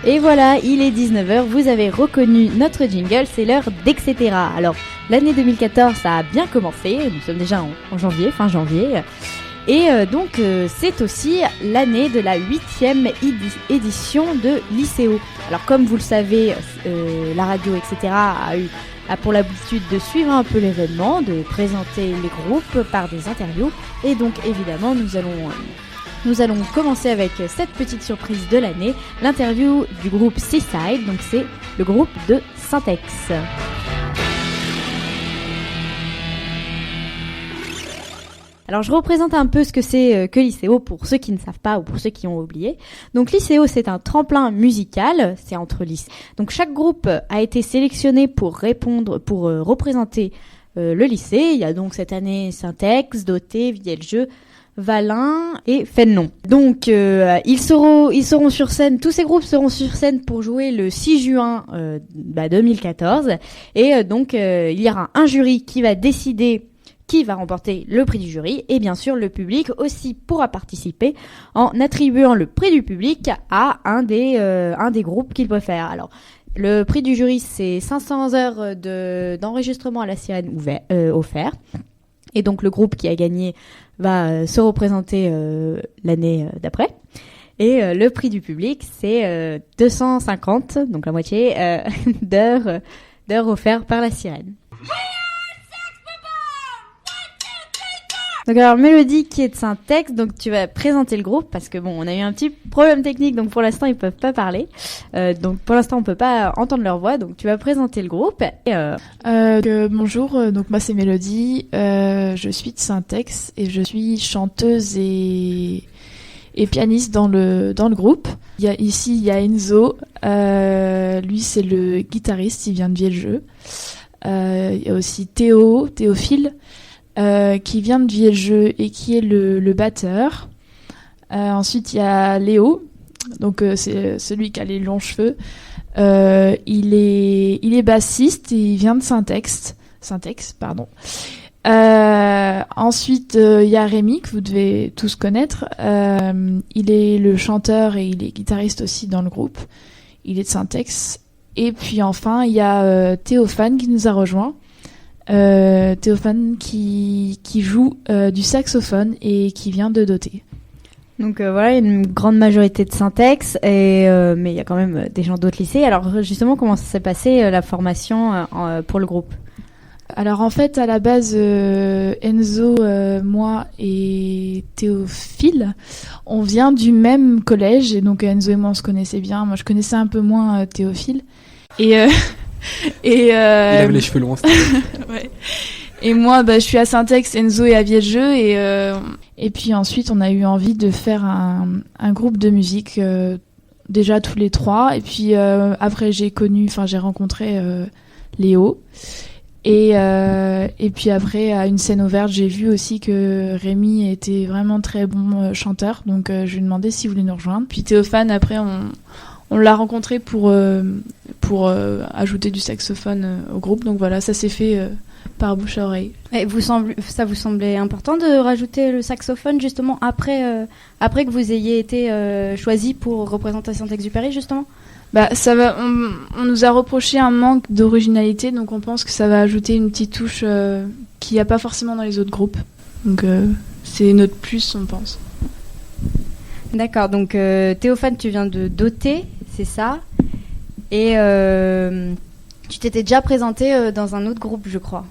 Et voilà, il est 19h, vous avez reconnu notre jingle, c'est l'heure d'Etc. Alors, l'année 2014, ça a bien commencé, nous sommes déjà en janvier, fin janvier. Et donc, c'est aussi l'année de la 8e édition de l'ICO. Alors, comme vous le savez, la radio, etc. a pour l'habitude de suivre un peu l'événement, de présenter les groupes par des interviews. Et donc, évidemment, nous allons commencer avec cette petite surprise de l'année, l'interview du groupe Seaside, donc c'est le groupe de Syntex. Alors je représente un peu ce que c'est que l'ICO pour ceux qui ne savent pas ou pour ceux qui ont oublié. Donc l'ICO c'est un tremplin musical, c'est entre lycées. Donc chaque groupe a été sélectionné pour représenter le lycée. Il y a donc cette année Syntex, Doté, Villers-le-Jeu, Valin et Fénelon. Donc ils seront sur scène, tous ces groupes seront sur scène pour jouer le 6 juin 2014 et donc il y aura un jury qui va décider qui va remporter le prix du jury et bien sûr le public aussi pourra participer en attribuant le prix du public à un des groupes qu'il préfère. Alors le prix du jury c'est 500 heures d'enregistrement à la sirène offert. Et donc le groupe qui a gagné va se représenter l'année d'après. Et le prix du public, c'est 250, donc la moitié, d'heures offertes par la sirène. Donc alors Mélodie qui est de Syntex, donc tu vas présenter le groupe parce que bon on a eu un petit problème technique donc pour l'instant ils peuvent pas parler, donc pour l'instant on peut pas entendre leur voix donc tu vas présenter le groupe. Bonjour, donc moi c'est Mélodie, je suis de Syntex et je suis chanteuse et pianiste dans le groupe. Il y a Enzo, lui c'est le guitariste, il vient de Villers-le-Jeu. Il y a aussi Théophile. Qui vient de Villers-le-Jeu et qui est le batteur. Ensuite, il y a Léo, donc c'est celui qui a les longs cheveux. Il est bassiste et il vient de Syntex, pardon. Ensuite, il y a Rémi que vous devez tous connaître. Il est le chanteur et il est guitariste aussi dans le groupe. Il est de Syntex. Et puis enfin, il y a Théophane qui nous a rejoint. Théophane qui joue du saxophone et qui vient de Doté. Donc voilà, une grande majorité de Syntex, mais il y a quand même des gens d'autres lycées. Alors justement, comment ça s'est passé la formation pour le groupe ? Alors en fait, à la base, Enzo, moi et Théophile, on vient du même collège, et donc Enzo et moi on se connaissait bien. Moi je connaissais un peu moins Théophile. Il avait les cheveux longs. Ouais. Et moi, je suis à Syntex, Enzo est à Villers-le-Jeu et puis ensuite on a eu envie de faire un groupe de musique déjà tous les trois et puis après j'ai rencontré Léo et puis après à une scène ouverte j'ai vu aussi que Rémi était vraiment très bon chanteur donc je lui ai demandé s'il voulait nous rejoindre. Puis Théophane après on l'a rencontré pour ajouter du saxophone au groupe. Donc voilà, ça s'est fait par bouche à oreille. Et ça vous semblait important de rajouter le saxophone justement après que vous ayez été choisi pour représenter Saint-Exupéry justement ? Ça va. On nous a reproché un manque d'originalité, donc on pense que ça va ajouter une petite touche qu'il n'y a pas forcément dans les autres groupes. Donc c'est notre plus, on pense. D'accord, donc Théophane, tu viens de Doté, c'est ça. Et tu t'étais déjà présenté dans un autre groupe, je crois.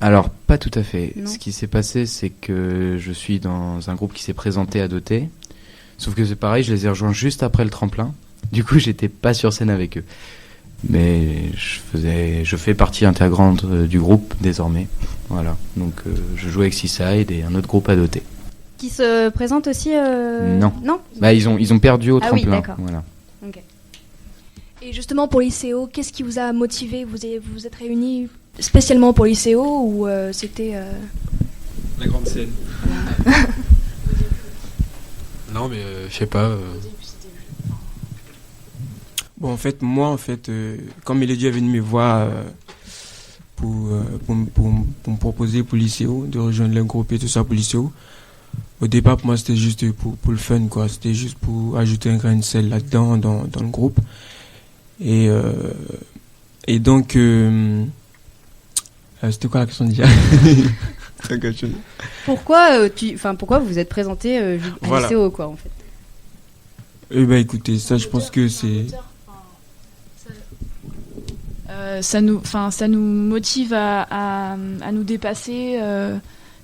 Alors, pas tout à fait. Non. Ce qui s'est passé, c'est que je suis dans un groupe qui s'est présenté à Doté. Sauf que c'est pareil, je les ai rejoints juste après le tremplin. Du coup, j'étais pas sur scène avec eux. Mais je fais partie intégrante du groupe désormais. Voilà, donc je joue avec Seaside et un autre groupe à Doté. Qui se présente aussi Non. Non. Ils ont perdu au tremplin. Oui, d'accord. Voilà. Ok. Et justement pour l'ICO, qu'est-ce qui vous a motivé ? Vous vous êtes réunis spécialement pour l'ICO ou c'était... La grande scène. Non, mais je sais pas. Bon, en fait, moi, quand Mélodie est venue me voir pour me proposer pour l'ICO, de rejoindre le groupe et tout ça pour l'ICO, au départ, pour moi, c'était juste pour le fun, quoi. C'était juste pour ajouter un grain de sel là-dedans, dans le groupe. Et donc, c'était quoi la question déjà? Pourquoi pourquoi vous vous êtes présenté à Voilà. l'ICO, quoi, en fait? Eh ben, écoutez, ça, je pense que c'est... ça nous motive à nous dépasser.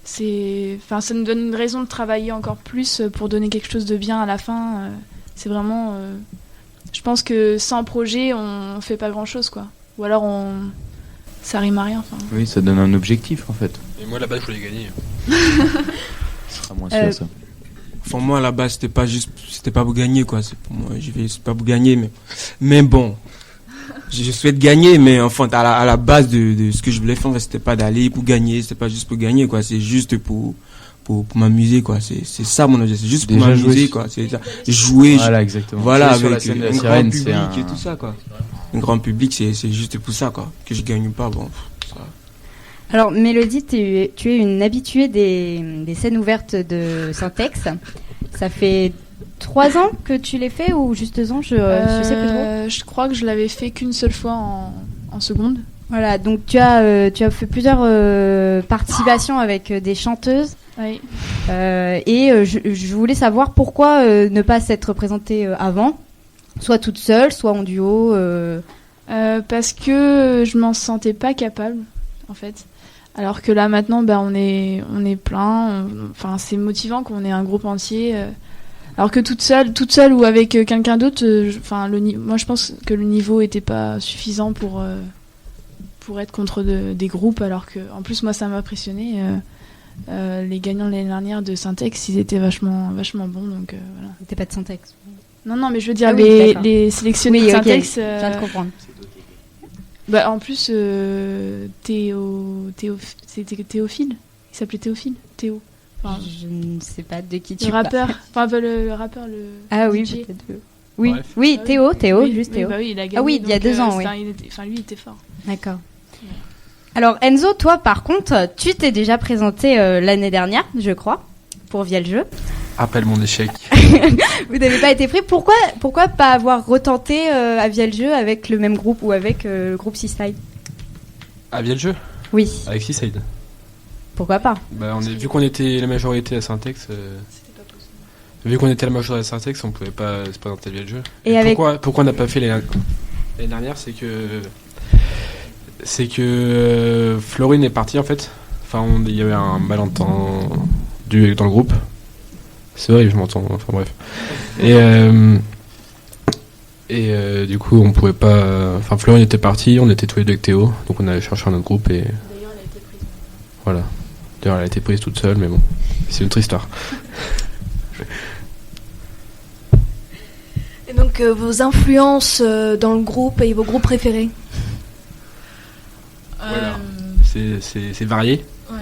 Ça nous donne une raison de travailler encore plus pour donner quelque chose de bien à la fin. C'est vraiment... je pense que sans projet, on fait pas grand-chose, quoi. Ou alors ça rime à rien. Oui, ça donne un objectif en fait. Et moi là-bas, je voulais gagner. Ce sera moins sûr ça. Enfin, moi, à la base, c'était pas pour gagner, quoi. C'est pas pour gagner, mais bon. Je souhaite gagner, mais enfin, à la base de ce que je voulais faire, c'était pas d'aller pour gagner, c'était pas juste pour gagner, quoi. C'est juste pour m'amuser, quoi. C'est ça mon objectif, c'est juste pour Déjà m'amuser, jouer. quoi. C'est ça. Jouer, Voilà, exactement. voilà, Jouer sur la avec scène de la un sirène, grand c'est public et tout ça, quoi. Un grand public, c'est juste pour ça, quoi. Que je gagne ou pas, bon. Ça. Alors, Mélodie, tu es une habituée des scènes ouvertes de Syntex. Ça fait 3 ans que tu les fais ou juste 2 ans, je sais plus trop. Je crois que je l'avais fait qu'une seule fois en seconde. Voilà, donc tu as fait plusieurs participations avec des chanteuses. Oui. Je voulais savoir pourquoi ne pas s'être représentée avant, soit toute seule, soit en duo. Parce que je m'en sentais pas capable, en fait. Alors que là maintenant, on est plein. Enfin, c'est motivant qu'on ait un groupe entier. Alors que toute seule ou avec quelqu'un d'autre, moi je pense que le niveau était pas suffisant pour être contre des groupes. Alors que, en plus, moi ça m'a impressionné. Les gagnants de l'année dernière de Syntex, ils étaient vachement bons. Donc voilà. T'es pas de Syntex. Non, mais je veux dire Ah oui, d'accord. les sélectionnés de Ok, Syntex. je viens de comprendre. En plus, c'était Théophile. Il s'appelait Théophile. Théo. Enfin, Je ne sais pas de qui tu le parles. rappeur. Le rappeur, le. Ah oui, DJ. peut-être. Oui, Bref. oui, Théo, Oui, juste Théo. Oui, il a gagné, Ah oui, il y a donc, 2 ans, oui. Lui, il était fort. D'accord. Alors Enzo, toi par contre, tu t'es déjà présenté l'année dernière, je crois, pour Via le jeu. Rappelle mon échec. Vous n'avez pas été pris. Pourquoi pas avoir retenté à Via le jeu avec le même groupe ou avec le groupe Seaside? Ah, bien le jeu. Oui. Avec Seaside. Pourquoi pas? Vu qu'on était la majorité à Syntex, vu qu'on était la majorité à Syntex, on pouvait pas se présenter via le jeu. Et avec... Pourquoi on n'a pas fait l'année dernière, c'est que Florine est partie en fait. Enfin, il y avait un malentendu dans le groupe. C'est vrai, je m'entends. Enfin bref. Et du coup, on pouvait pas. Enfin, Florine était partie, on était tous les deux avec Théo, donc on allait chercher un autre groupe et. D'ailleurs, elle a été prise. Voilà. D'ailleurs, elle a été prise toute seule, mais bon, c'est une autre histoire. Et donc, vos influences dans le groupe et vos groupes préférés? Voilà. C'est varié. Ouais.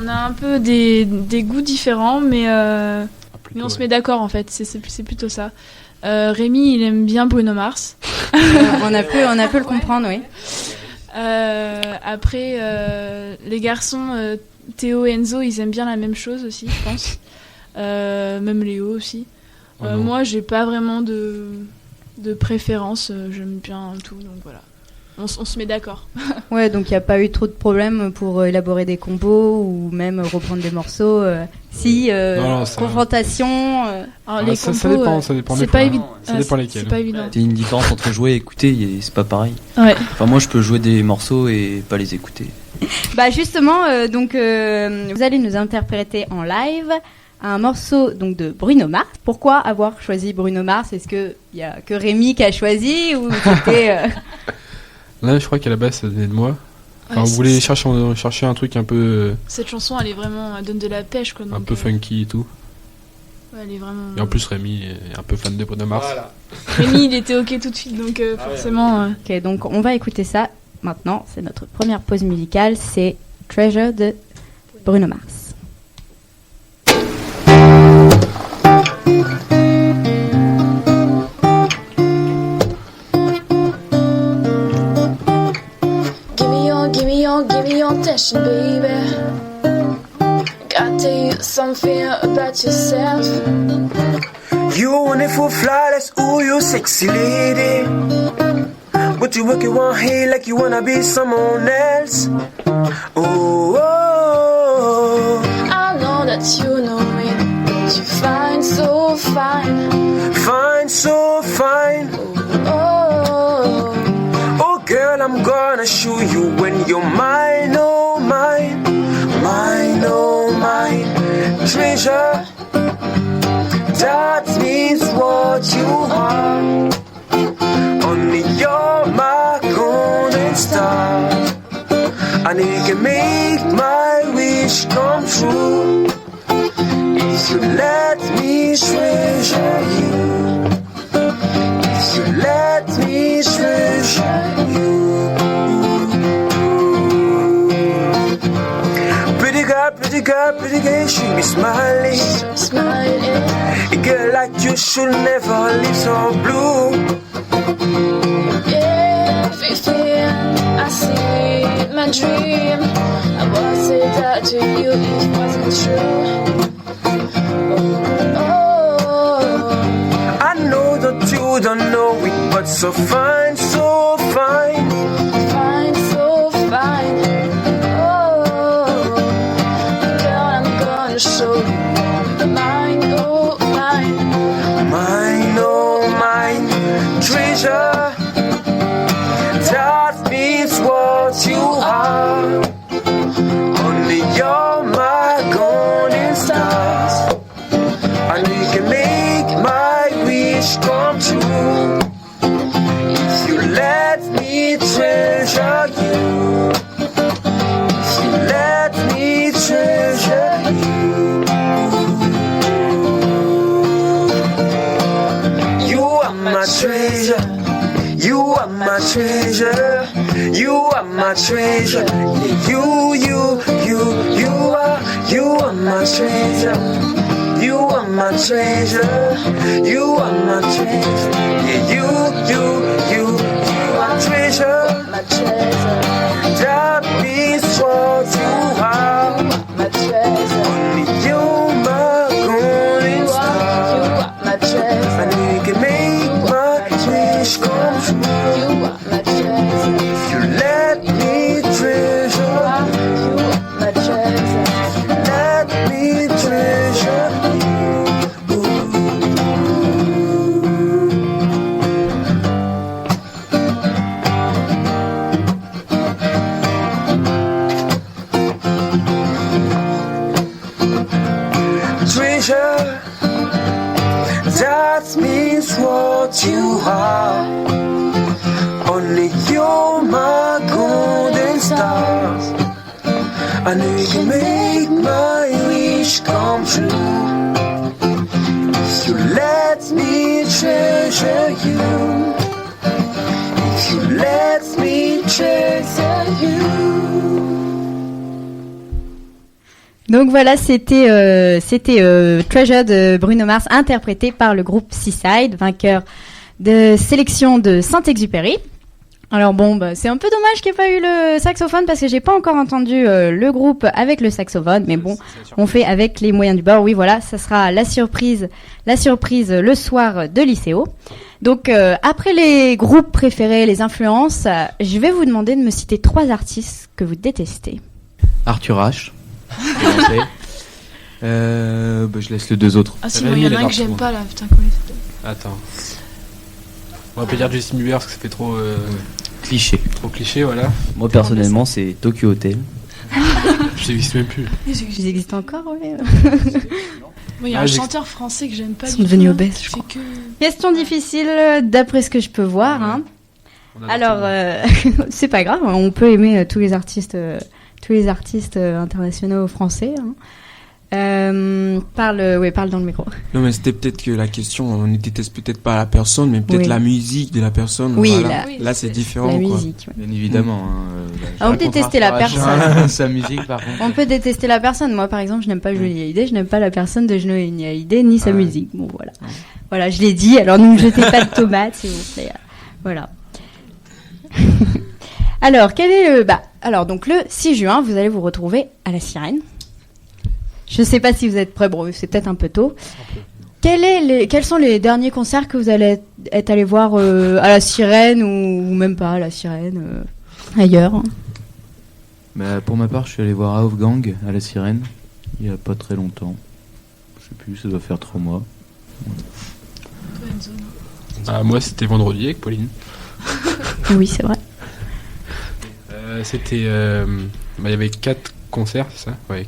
on a un peu des goûts différents, mais on se met d'accord en fait. C'est plutôt ça. Rémi, il aime bien Bruno Mars. on a pu le comprendre, oui. Après, les garçons, Théo et Enzo, ils aiment bien la même chose aussi, je pense. Même Léo aussi. Moi, j'ai pas vraiment de préférence. J'aime bien tout, donc voilà. On se met d'accord. Ouais, donc il n'y a pas eu trop de problèmes pour élaborer des combos ou même reprendre des morceaux. Confrontation. Alors, les ça compos, dépend, ça dépend c'est des pas fois. évident. Ça dépend lesquels. C'est pas évident. C'est une différence entre jouer et écouter, c'est pas pareil. Ouais. Enfin, moi, je peux jouer des morceaux et pas les écouter. Bah justement, vous allez nous interpréter en live un morceau donc de Bruno Mars. Pourquoi avoir choisi Bruno Mars? Est-ce que il y a que Rémi qui a choisi ou c'était Là, je crois qu'à la base, ça venait de moi. Enfin, on voulait chercher un truc un peu. Cette chanson, elle donne de la pêche, quoi. Un Donc, peu funky et tout. Ouais, elle est vraiment. Et en plus, Rémi est un peu fan de Bruno Mars. Voilà. Rémi, il était ok tout de suite, donc forcément. Ok, donc on va écouter ça maintenant. C'est notre première pause musicale. C'est Treasure de Bruno Mars. me something about yourself. You wonderful, flawless, ooh, you sexy lady. But you work it one here like you wanna be someone else. Oh, oh. I know that you know me, but you find so fine. Fine, so fine. Oh, Oh, girl, I'm gonna show you when you're mine, oh, mine. Mine, oh, mine. Treasure. That means what you are. Only you're my golden star. I know you can make my wish come true. If you let me treasure you. If you let me treasure you. Pretty girl, pretty girl, she be smiling. smiling. A girl like you should never live so blue. Everything I see in my dream, I would say that to you if it wasn't true. Oh, I know that you don't know it, but so fine, so fine. fine, so fine. Oh, girl, I'm gonna show you mine, oh mine. Mine, oh mine, treasure. That means what you are. Only you're my golden stars. I know you can make my wish come true. If you let me treasure you. If you let me treasure you. You are my treasure. You are my treasure. You are my treasure. You are my treasure. You are my treasure. You are my treasure. Yeah, you are treasure. My treasure, That means what you are. my treasure. Only you, my golden star. My I treasure, know you can make my wish come true. you are my treasure. If you let me treasure, You are my treasure. let me treasure you. Treasure, that means what you are. Only you're my golden stars. I know you can make my wish come true. If you let me treasure you. If you let me treasure you. Donc voilà, c'était Treasure de Bruno Mars, interprété par le groupe Seaside, vainqueur de sélection de Saint-Exupéry. Alors bon, bah, c'est un peu dommage qu'il n'y ait pas eu le saxophone parce que j'ai pas encore entendu le groupe avec le saxophone, mais bon, on fait avec les moyens du bord. Oui, voilà, ça sera la surprise le soir de lycéo. Donc après les groupes préférés, les influences, je vais vous demander de me citer 3 artistes que vous détestez. Arthur H. Je laisse les 2 autres. Ah si, Elle a il y mis en a les un que j'aime garçons. pas là, putain, comment il s'appelle ? Attends. On va pas dire Justin Bieber parce que ça fait trop Cliché. cliché, voilà. Moi personnellement, c'est Tokyo Hotel. Je sais même plus. Ils existent encore, ouais. Moi, il y a Ah, un j'ai- chanteur français que j'aime pas Ils du sont tout. devenus hein, obèses, qui je fait crois. que- Question difficile, d'après ce que je peux voir. Hein. On a Alors, c'est pas grave, on peut aimer tous les artistes internationaux français. Hein. Parle dans le micro. Non, mais c'était peut-être que la question, on ne déteste peut-être pas la personne, mais peut-être Oui. la musique de la personne. Oui, voilà. Oui, Là, c'est c'est- différent, La quoi. musique. Ouais. Bien évidemment. On peut détester la personne. Sa musique, par contre. On peut détester la personne. Moi, par exemple, je n'aime pas Johnny Hallyday, je n'aime pas la personne de Johnny Hallyday ni sa Ah ouais. musique. Bon, voilà. Voilà, je l'ai dit. Alors, ne me jetez pas de tomates, s'il vous plaît. Voilà. Alors, quel est le... alors, donc, le 6 juin, vous allez vous retrouver à la Sirène. Je sais pas si vous êtes prêts, bon, c'est peut-être un peu tôt. Quels sont les derniers concerts que vous allez être allés voir à la Sirène ou même pas à la Sirène, ailleurs? Bah, pour ma part, je suis allé voir Wolfgang à la Sirène il y a pas très longtemps. Je sais plus, ça doit faire 3 mois. Moi, c'était vendredi avec Pauline. Oui, c'est vrai. C'était... il y avait 4 concerts, c'est ça? Ouais,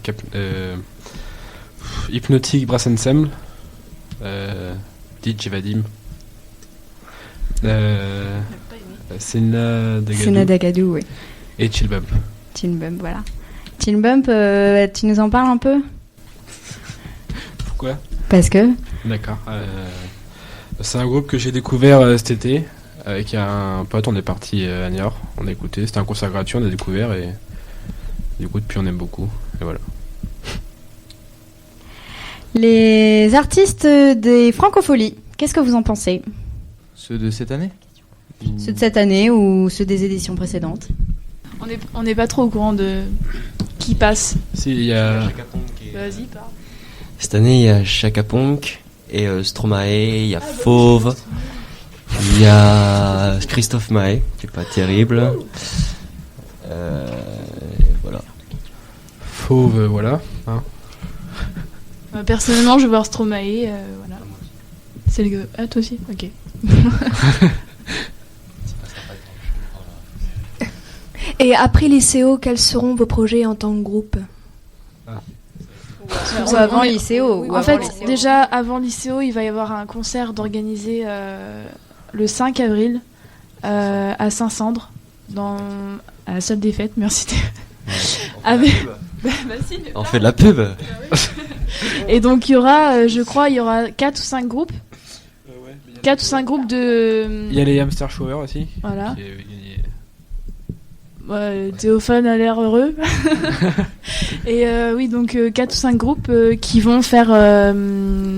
Hypnotic Brass Ensemble, DJ Vadim, Sena Dagadou, oui. et Chill Bump. Chill Bump, voilà. Chill Bump, tu nous en parles un peu? Pourquoi? Parce que... D'accord. C'est un groupe que j'ai découvert cet été. Avec un pote, on est parti à Niort, on a écouté, c'était un concert gratuit, on a découvert et du coup depuis on aime beaucoup, et voilà. Les artistes des Francopholies, qu'est-ce que vous en pensez? Ceux de cette année? Ceux de cette année ou ceux des éditions précédentes? On n'est pas trop au courant de qui passe. Si, il y a... Vas-y, parle. Cette année, il y a Chaka Ponk et Stromae, il y a Fauve, il y a Christophe Maé, qui est pas terrible. Voilà. Fauve, voilà. Hein. Personnellement, je vais voir Stromae, voilà. C'est le... Ah, toi aussi? Ok. Et après l'ICO, quels seront vos projets en tant que groupe? Ou avant l'ICO. En fait, déjà, avant l'ICO, il va y avoir un concert d'organiser le 5 avril à Saint-Cendre, à la salle des fêtes, merci. On fait de la pub. Et donc, il y aura, je crois, 4 ou 5 groupes. 4 ou 5 groupes de... Il y a les Hamster Shower aussi. Voilà. Théophane a l'air heureux. Et oui, donc 4 ou 5 groupes qui vont faire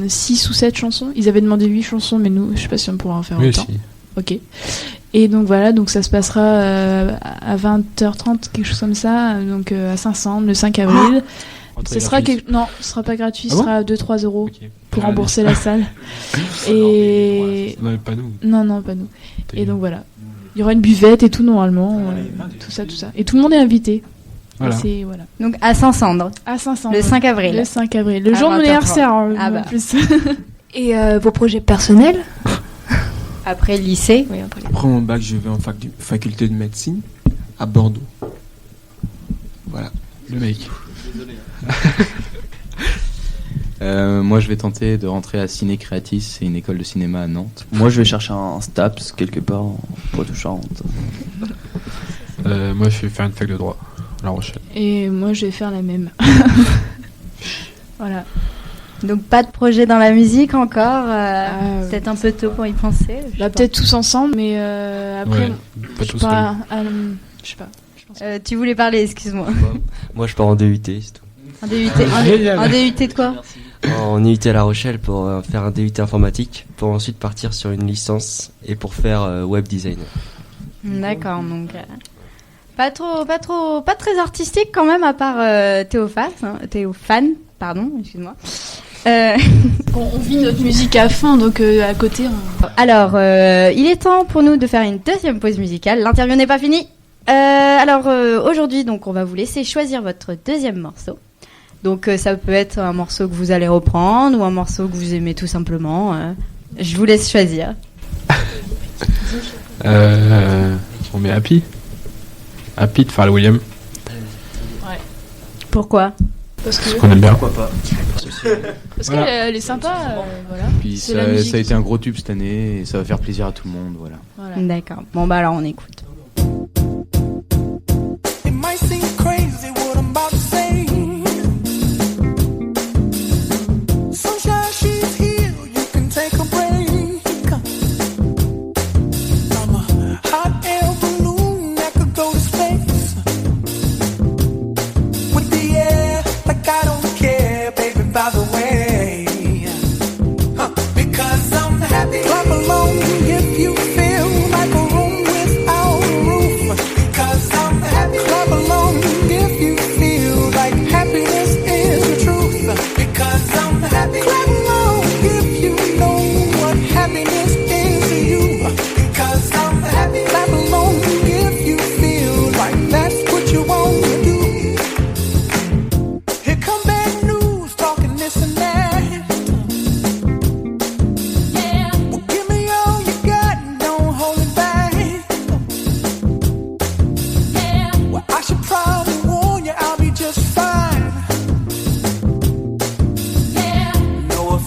6 ou 7 chansons. Ils avaient demandé 8 chansons, mais nous, je sais pas si on pourra en faire autant. Aussi. Ok. Et donc voilà, donc ça se passera à 20h30, quelque chose comme ça, donc à Saint-Cendre, le 5 avril. Ce sera non, ce sera pas gratuit, ce sera 2-3 euros pour rembourser la salle. Et non, pas nous. Non, pas nous. Et donc voilà. Il y aura une buvette et tout normalement, tout ça. Et tout le monde est invité. Voilà. Voilà. Donc à Saint-Cendre. À Saint-Cendre. Le 5 avril. Le 5 avril. Le jour de mon anniversaire, en plus. Et vos projets personnels? Après le lycée. Oui, après. Après mon bac, je vais en faculté de médecine à Bordeaux. Voilà. Le mec. Moi, je vais tenter de rentrer à Ciné Creatis, c'est une école de cinéma à Nantes. Moi, je vais chercher un STAPS quelque part en Poitou-Charentes. Moi, je vais faire une fac de droit à La Rochelle. Et moi, je vais faire la même. Voilà. Donc pas de projet dans la musique encore. Peut-être un peu tôt pour y penser. Peut-être tous ensemble, mais après, pas je tous. sais pas. Je sais pas. Tu voulais parler, excuse-moi. Moi, je pars en DUT, c'est tout. Un DUT. Un DUT de quoi? En IUT à La Rochelle pour faire un DUT informatique, pour ensuite partir sur une licence et pour faire web design. D'accord, donc pas très artistique quand même, à part Théophane, pardon, excuse-moi. On vit notre musique à fond, donc à côté. Alors, il est temps pour nous de faire une deuxième pause musicale. L'interview n'est pas finie. Aujourd'hui, donc, on va vous laisser choisir votre deuxième morceau. Donc, ça peut être un morceau que vous allez reprendre ou un morceau que vous aimez tout simplement. Je vous laisse choisir. On met Happy. Happy de Pharrell Williams. Ouais. Pourquoi? Parce qu'on aime bien. Pourquoi pas? Parce qu'elle est sympa, voilà. Puis ça a été un gros tube cette année et ça va faire plaisir à tout le monde, voilà. D'accord. Bon, bah alors on écoute. Because I'm happy. Clap along if you feel like a room without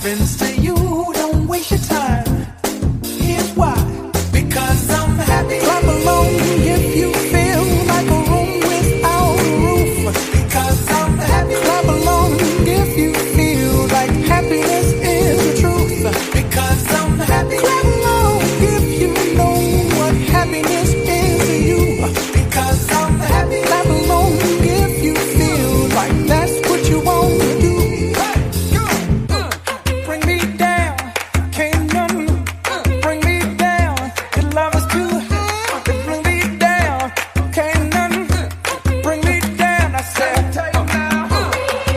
happens to you, don't waste your time. Here's why. Because I'm happy. Clap along if you feel like a room without a roof. Because I'm happy. Clap along if you feel like happiness is the truth. Because I'm happy. Clap along if you know what happiness is to you. Because I'm happy. Clap along if you feel like that's what you want to do. Bring me down, can't none bring me down. Your love is too high. Bring me down, can't none bring me down. I said,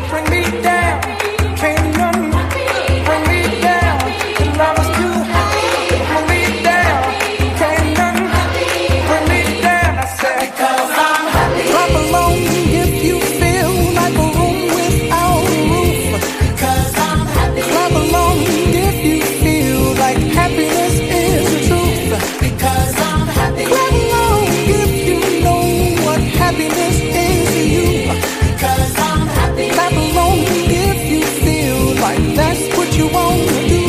bring me down, can't none bring me down. Your love is too high. Bring me down, can't none bring me down. I said, because I'm happy. Clap along if you feel like a room without a roof. Because I'm happy. Clap along if you feel like happiness is the truth. Because I'm happy. Clap along if you know what happiness is to you. Because I'm happy. Clap along if you feel like that's what you want to do.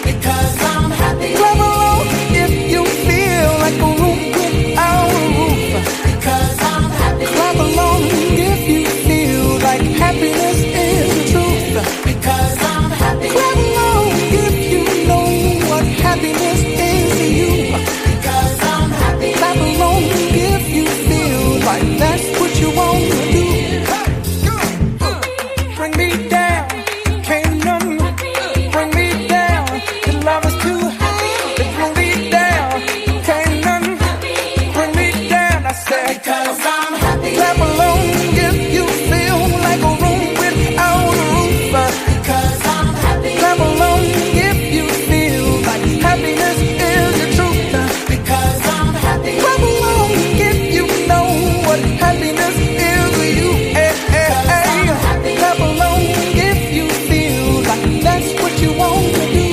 Because I'm happy. Clap along if you feel like a room without a roof. Because I'm happy. Clap along if you feel like happiness is the truth. Because I'm happy. Clap along if you know what happiness is to you. Because I'm happy. Clap along if you feel like that's what you want to do. Bring me down, can't none bring me down. Your love is too high. Bring me down, can't none bring me down. I said, because I'm happy. Clap along if you feel like a room without a roof. Because I'm happy. Clap along if you feel like happiness is the truth. Because I'm happy. Clap along if you know what happiness is to you. Clap along if you feel like that's what you want to do.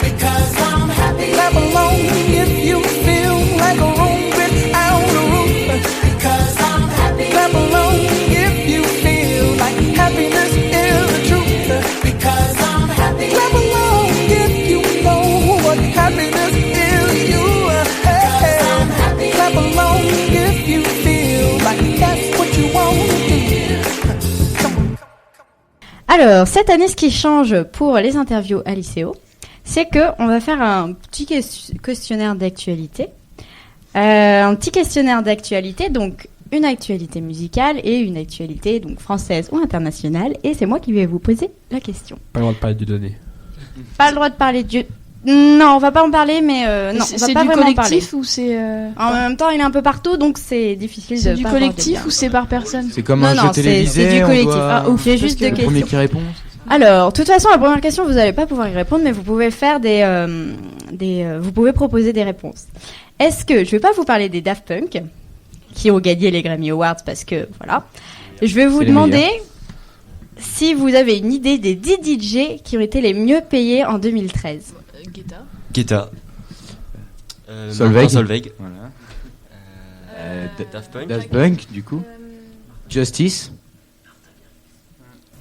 Because I'm happy. Clap along if you feel like a room without a roof. Because I'm happy. Clap along if you feel like happiness is the truth. Because I'm happy. Clap along if you know what happiness is to you. Because I'm happy. Clap along if you feel like that's what you want to do. Alors, cette année, ce qui change pour les interviews à l'ICO, c'est que on va faire un petit questionnaire d'actualité. Un petit questionnaire d'actualité, donc une actualité musicale et une actualité donc française ou internationale. Et c'est moi qui vais vous poser la question. Pas le droit de parler du donné. Pas le droit de parler de... Non, on va pas en parler, mais non, on va c'est pas du vraiment parler. collectif ou c'est En même temps, il est un peu partout, donc c'est difficile c'est de du pas avoir de collectif lien. ou c'est par personne? C'est comme Non, un non, jeu c'est télévisé. du on collectif. doit- Ah, ouf, j'ai juste deux Le premier questions. qui répond. Alors, de toute façon, la première question, vous n'allez pas pouvoir y répondre, mais vous pouvez faire vous pouvez proposer des réponses. Est-ce que, je vais pas vous parler des Daft Punk, qui ont gagné les Grammy Awards parce que, voilà. Je vais vous C'est les demander meilleurs. si vous avez une idée des 10 DJ qui ont été les mieux payés en 2013. Guetta. Solveig. Martin Solveig. Voilà. Daft Punk. Daft Punk, du coup. Justice.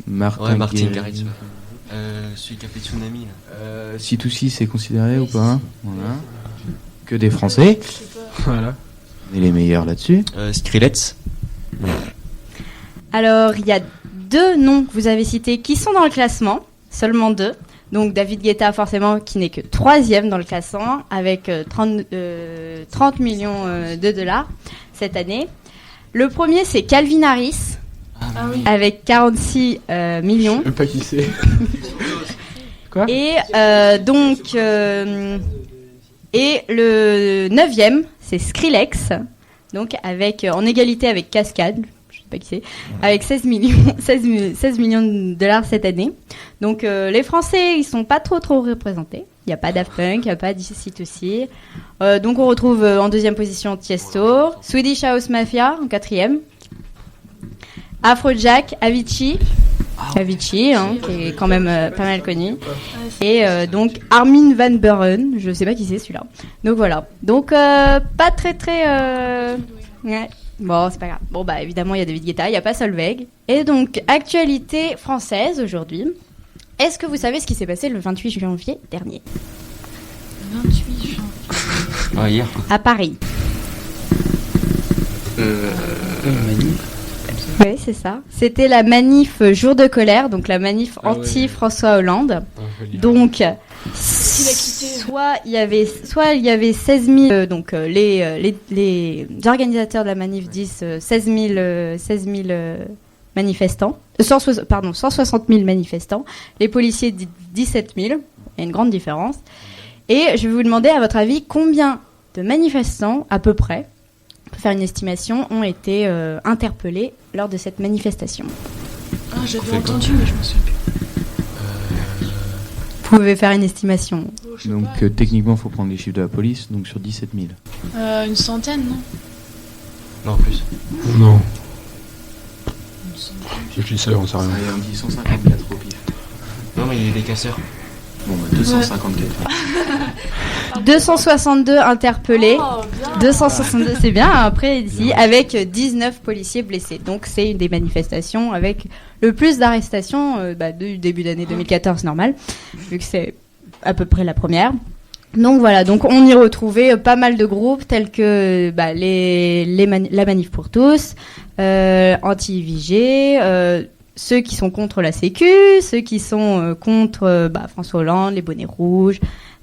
Ouais, Martin Garrix. Garrix. Celui qui a fait Tsunami. Là. C2C, c'est considéré ou pas? Voilà. Que des Français. Voilà. On est les meilleurs là-dessus. Skrillex. Alors, il y a 2 noms que vous avez cités qui sont dans le classement, seulement 2. Donc David Guetta, forcément, qui n'est que 3e dans le classement, avec 30 millions de dollars cette année. Le premier, c'est Calvin Harris, avec 46 millions. Je sais même pas qui c'est. Quoi? Et et le 9e, c'est Skrillex, donc en égalité avec Cascade. Je sais pas qui c'est, avec 16 millions de dollars cette année. Donc les Français, ils sont pas trop représentés. Il n'y a pas Daft Punk, il n'y a pas C2C. Donc on retrouve en 2e position Tiesto, Swedish House Mafia en 4e, Afrojack, Avicii, qui est quand même pas mal connu. Et donc Armin van Buuren, je sais pas qui c'est celui-là. Donc voilà. Donc pas très... Ouais. Bon, c'est pas grave. Bon, bah évidemment, il y a David Guetta, il n'y a pas Solveig. Et donc, actualité française aujourd'hui. Est-ce que vous savez ce qui s'est passé le 28 janvier dernier 28 janvier. Ah, hier. à Paris? Oui, c'est ça. C'était la manif Jour de colère, donc la manif anti-François Hollande. Donc, soit il y avait 16 000, donc les organisateurs de la manif disent 16 000 manifestants, 160 000 manifestants. Les policiers disent 17 000. Il y a une grande différence. Et je vais vous demander, à votre avis, combien de manifestants, à peu près, pour faire une estimation, ont été interpellés lors de cette manifestation? Ah, j'avais entendu, mais je m'en souviens plus. Vous pouvez faire une estimation. Donc techniquement, il faut prendre les chiffres de la police, donc sur 17 000. Une centaine, non? Non, plus. Non. Je dis ça, on sait rien. On dit 154 au pif. Non, mais il y a des casseurs. Bon, 254. 262 interpellés. Oh, bien. 262, c'est bien. Après, ici, avec 19 policiers blessés. Donc, c'est une des manifestations avec le plus d'arrestations du début d'année 2014, normal, vu que c'est à peu près la première. Donc voilà, donc on y retrouvait pas mal de groupes tels que la Manif pour tous, Anti-IVG, ceux qui sont contre la Sécu, ceux qui sont contre François Hollande, les bonnets rouges,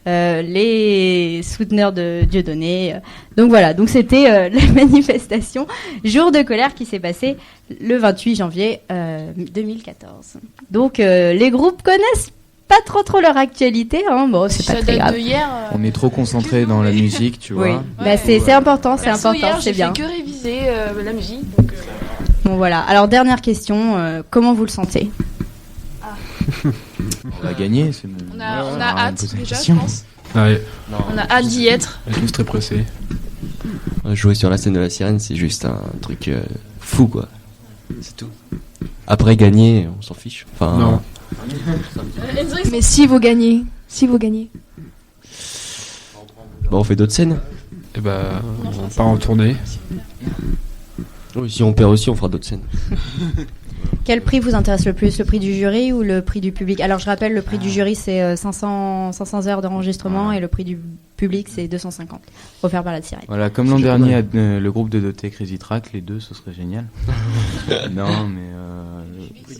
les souteneurs de Dieudonné. Donc voilà, donc c'était la manifestation Jour de colère qui s'est passée le 28 janvier 2014. Donc les groupes connaissent pas trop leur actualité, hein. Bon, c'est pas très grave. On est trop concentré dans la musique, tu vois. Oui, c'est important, c'est important, hier, c'est bien. J'ai fait que réviser la musique. Donc, Bon voilà. Alors dernière question, comment vous le sentez? On va gagner, c'est bon. on a hâte déjà, je question. pense. Ah ouais, On a hâte d'y être. on est tous très pressés. Jouer sur la scène de la sirène, c'est juste un truc fou, quoi. C'est tout. Après, gagner, on s'en fiche. Enfin, Non. Mais si vous gagnez, on fait d'autres scènes. Et bah, on part en tournée. Oui, si on perd aussi, on fera d'autres scènes. Quel prix vous intéresse le plus, le prix du jury ou le prix du public? Alors je rappelle, le prix du jury c'est 500 heures d'enregistrement et le prix du public c'est 250, offert par la sirène. Voilà, comme l'an dernier, le groupe de Doté Crazy Track, les deux, ce serait génial. Non, mais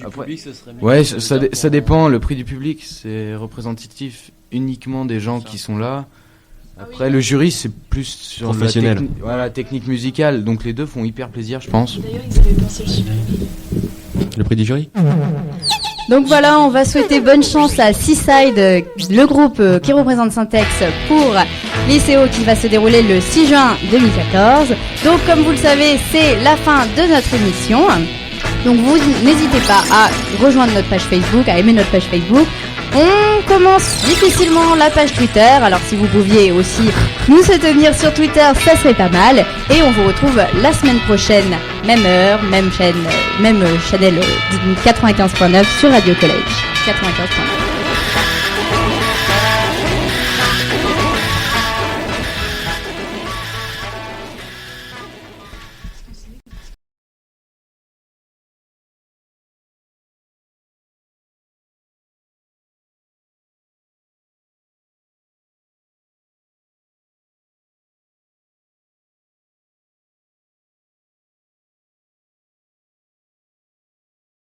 après, ouais, ça dépend. Le prix du public, c'est représentatif uniquement des gens qui sont là. Après, le jury, c'est plus sur professionnel. La technique musicale. Donc les deux font hyper plaisir, je pense. D'ailleurs, ils avaient pensé le supprimer. Le prix du jury. Donc voilà, on va souhaiter bonne chance à Seaside, le groupe qui représente Syntex pour l'ICO qui va se dérouler le 6 juin 2014. Donc comme vous le savez, c'est la fin de notre émission. Donc vous n'hésitez pas à rejoindre notre page Facebook, à aimer notre page Facebook. On commence difficilement la page Twitter, alors si vous pouviez aussi nous soutenir sur Twitter, ça serait pas mal. Et on vous retrouve la semaine prochaine, même heure, même chaîne, même channel 95.9 sur Radio Collège. 95.9.